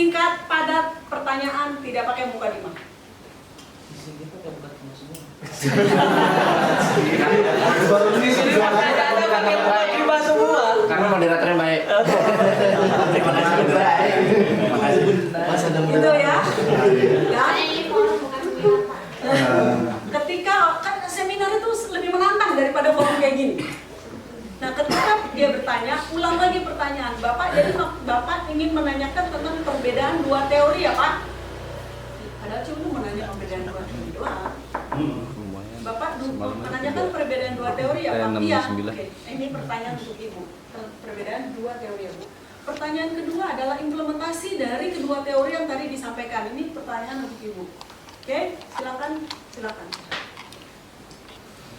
singkat, padat, pertanyaan, tidak pakai muka lima. Karena moderatornya baik. Terima kasih. Gitu ya. Dan ketika kan seminar itu lebih menantang daripada forum kayak gini. Nah, ketika dia bertanya, ulang lagi pertanyaan. Bapak, jadi Bapak ingin menanyakan tentang perbedaan dua teori ya, Pak? Padahal cuma menanya perbedaan dua teori doang. Bapak menanyakan perbedaan dua teori ya, Pak? Iya. Oke. Ini pertanyaan untuk Ibu. Perbedaan dua teori ya, Bu. Pertanyaan kedua adalah implementasi dari kedua teori yang tadi disampaikan. Ini pertanyaan untuk Ibu. Oke, silakan.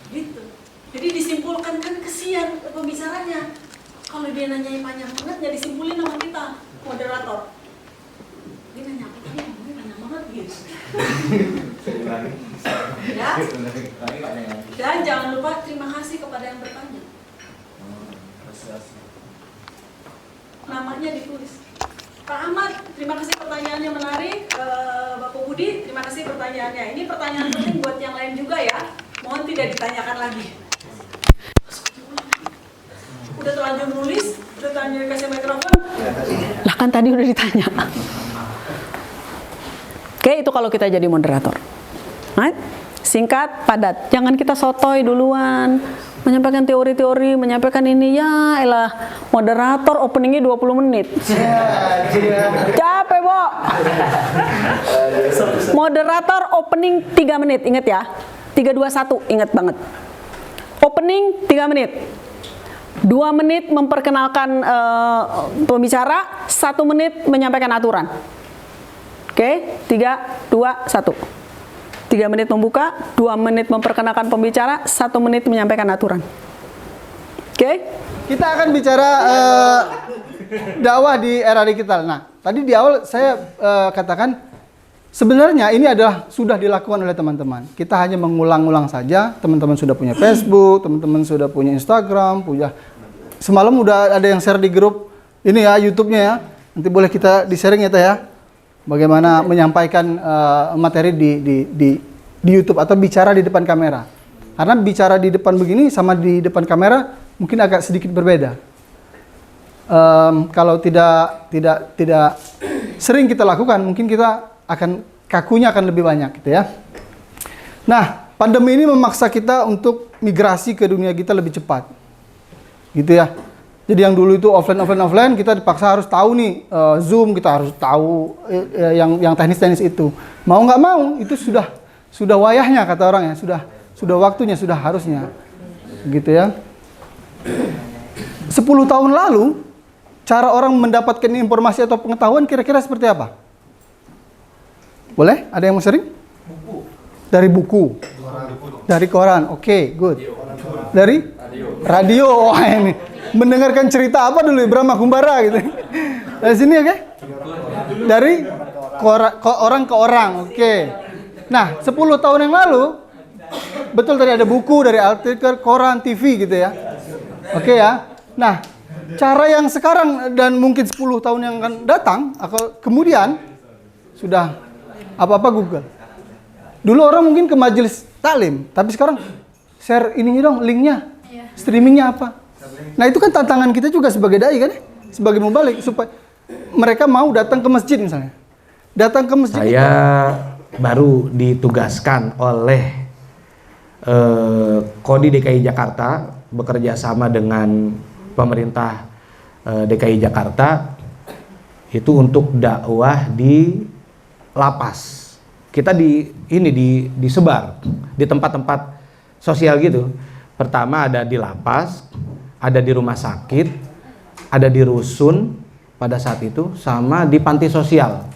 Gitu. Jadi disimpulkan, kan kesian pembicaranya. Kalau dia nanya panjang banget, ya disimpulin sama kita, moderator. Dia nanya apa tadi? Ngomongnya panjang banget gitu. Ya. Dan jangan lupa terima kasih kepada yang bertanya. Namanya ditulis. Pak Ahmad, terima kasih pertanyaannya menarik. Bapak Budi, terima kasih pertanyaannya. Ini pertanyaan penting buat yang lain juga ya. Mohon tidak ditanyakan lagi. Udah terlanjur nulis, udah terlanjur kasih mikrofon. Lah kan tadi udah ditanya. Oke, itu kalau kita jadi moderator. Right? Singkat, padat. Jangan kita sotoy duluan. Menyampaikan teori-teori, menyampaikan ini, ya elah. Moderator openingnya 20 menit. Capek, Bo. Moderator opening 3 menit, ingat ya. 3, 2, 1, ingat banget. Opening 3 menit. 2 menit memperkenalkan pembicara, 1 menit menyampaikan aturan. Oke, 3, 2, 1. 3 menit membuka, 2 menit memperkenalkan pembicara, 1 menit menyampaikan aturan. Oke? Kita akan bicara dakwah di era digital. Nah, tadi di awal saya katakan sebenarnya ini adalah sudah dilakukan oleh teman-teman. Kita hanya mengulang-ulang saja. Teman-teman sudah punya Facebook, teman-teman sudah punya Instagram, punya. Semalam udah ada yang share di grup ini ya, YouTube-nya ya. Nanti boleh kita di-sharing ya, Teh ya. Bagaimana menyampaikan materi di YouTube atau bicara di depan kamera. Karena bicara di depan begini sama di depan kamera mungkin agak sedikit berbeda. Kalau tidak sering kita lakukan, mungkin kita akan kakunya akan lebih banyak gitu ya. Nah, pandemi ini memaksa kita untuk migrasi ke dunia kita lebih cepat. Gitu ya. Jadi yang dulu itu offline, kita dipaksa harus tahu nih Zoom, kita harus tahu yang teknis-teknis itu. Mau nggak mau itu sudah wayahnya kata orang ya, sudah waktunya, sudah harusnya. Gitu ya. 10 tahun lalu cara orang mendapatkan informasi atau pengetahuan kira-kira seperti apa? Boleh? Ada yang mau sharing? Buku. Dari buku. Dari koran. Oke, good. Dari radio. Wah, ini mendengarkan cerita apa dulu Brahma Kumbara gitu. Dari sini oke? Dari orang ke orang. Oke. Nah, 10 tahun yang lalu betul tadi ada buku dari artikel, koran, TV gitu ya. Oke ya. Nah, cara yang sekarang dan mungkin 10 tahun yang akan datang atau kemudian sudah apa-apa Google. Dulu orang mungkin ke majelis taklim, tapi sekarang share ininya dong, linknya, streamingnya apa. Nah itu kan tantangan kita juga sebagai dai kan, sebagai mubalik supaya mereka mau datang ke masjid misalnya. Datang ke masjid. Saya baru ditugaskan oleh Kodi DKI Jakarta bekerja sama dengan pemerintah DKI Jakarta itu untuk dakwah di lapas. Kita disebar di tempat-tempat sosial gitu. Pertama ada di lapas, ada di rumah sakit, ada di rusun pada saat itu, sama di panti sosial.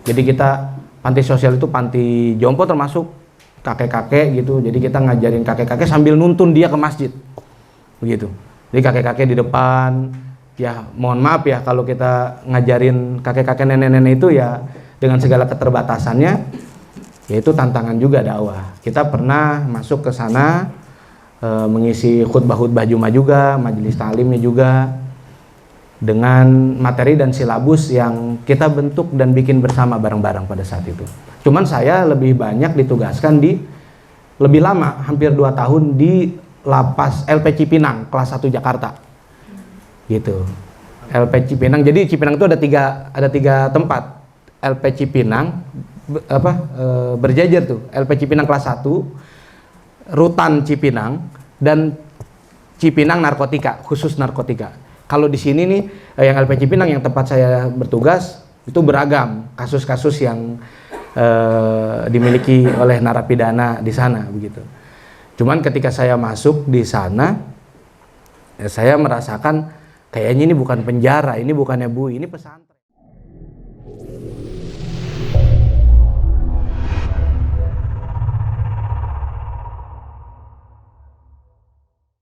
Jadi kita panti sosial itu panti jompo termasuk kakek-kakek gitu. Jadi kita ngajarin kakek-kakek sambil nuntun dia ke masjid. Begitu. Jadi kakek-kakek di depan, ya mohon maaf ya kalau kita ngajarin kakek-kakek nenek-nenek itu ya dengan segala keterbatasannya, yaitu tantangan juga dakwah. Kita pernah masuk ke sana mengisi khutbah-khutbah Jumat juga, majelis taklimnya juga. dengan materi dan silabus yang kita bentuk dan bikin bersama bareng-bareng pada saat itu. Cuman saya lebih banyak ditugaskan di lebih lama, hampir 2 tahun di lapas LP Cipinang kelas 1 Jakarta. Gitu. LP Cipinang. Jadi Cipinang itu ada tiga tempat. LP Cipinang berjajar tuh. LP Cipinang kelas 1, Rutan Cipinang, dan Cipinang Narkotika, khusus narkotika. Kalau di sini nih yang LP Cipinang yang tempat saya bertugas itu beragam kasus-kasus yang dimiliki oleh narapidana di sana begitu. Cuman ketika saya masuk di sana, saya merasakan kayaknya ini bukan penjara, ini bukannya bui, ini pesantren.